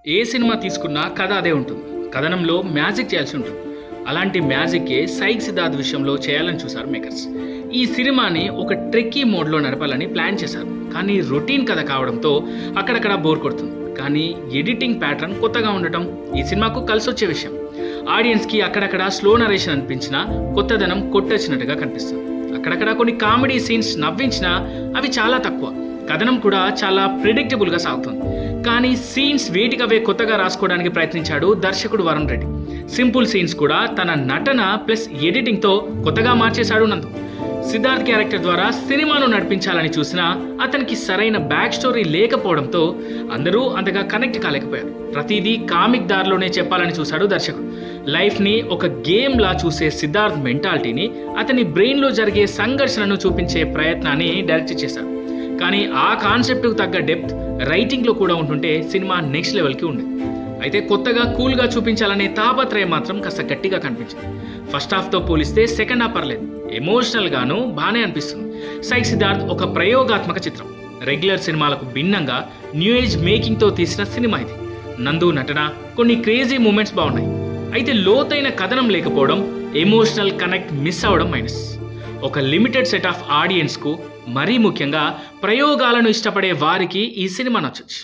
ఏ cinema తీసుకున్నా కథ అదే ఉంటుంది. కథనంలో మ్యాజిక్ చేయాల్సి ఉంటుంది. అలాంటి మ్యాజిక్కే సైక్ సిద్ధార్థ్ విషయంలో చేయాలని చూశారు మేకర్స్. ఈ సినిమాని ఒక ట్రెక్కీ మోడ్లో నడపాలని ప్లాన్ చేశారు. కానీ రొటీన్ కథ కావడంతో అక్కడక్కడ బోర్ కొడుతుంది. కానీ ఎడిటింగ్ ప్యాటర్న్ కొత్తగా ఉండటం ఈ సినిమాకు కలిసొచ్చే విషయం. ఆడియన్స్కి అక్కడక్కడ స్లో నరేషన్ అనిపించినా కొత్తదనం కొట్టొచ్చినట్టుగా కనిపిస్తుంది. అక్కడక్కడ కొన్ని కామెడీ సీన్స్ నవ్వించినా అవి చాలా తక్కువ. కథనం కూడా చాలా ప్రిడిక్టబుల్గా సాగుతుంది. కానీ సీన్స్ వేటికవే కొత్తగా రాసుకోవడానికి ప్రయత్నించాడు దర్శకుడు వరుణ్ రెడ్డి. సింపుల్ సీన్స్ కూడా తన నటన ప్లస్ ఎడిటింగ్తో కొత్తగా మార్చేశాడు నందు. సిద్ధార్థ్ క్యారెక్టర్ ద్వారా సినిమాను నడిపించాలని చూసినా అతనికి సరైన బ్యాక్ స్టోరీ లేకపోవడంతో అందరూ అంతగా కనెక్ట్ కాలేకపోయారు. ప్రతిదీ కామిక్ దారిలోనే చెప్పాలని చూశాడు దర్శకుడు. లైఫ్ని ఒక గేమ్లా చూసే సిద్ధార్థ్ మెంటాలిటీని, అతని బ్రెయిన్లో జరిగే సంఘర్షణను చూపించే ప్రయత్నాన్ని డైరెక్ట్ చేశాడు. కానీ ఆ కాన్సెప్ట్కు తగ్గ డెప్త్ రైటింగ్లో కూడా ఉంటుంటే సినిమా నెక్స్ట్ లెవెల్కి ఉండేది. అయితే కొత్తగా కూల్గా చూపించాలనే తాపత్రయం మాత్రం కాస్త గట్టిగా కనిపించింది. ఫస్ట్ హాఫ్తో పోలిస్తే సెకండ్ హాఫ్ పర్లేదు, ఎమోషనల్గాను బాగానే అనిపిస్తుంది. సైక్ సిద్ధార్థ్ ఒక ప్రయోగాత్మక చిత్రం. రెగ్యులర్ సినిమాలకు భిన్నంగా న్యూ ఏజ్ మేకింగ్తో తీసిన సినిమా ఇది. నందు నటన, కొన్ని క్రేజీ మూమెంట్స్ బాగున్నాయి. అయితే లోతైన కథనం లేకపోవడం, ఎమోషనల్ కనెక్ట్ మిస్ అవ్వడం మైనస్. ఒక లిమిటెడ్ సెట్ ఆఫ్ ఆడియన్స్కు, మరీ ముఖ్యంగా ప్రయోగాలను ఇష్టపడే వారికి ఈ సినిమా నచ్చొచ్చు.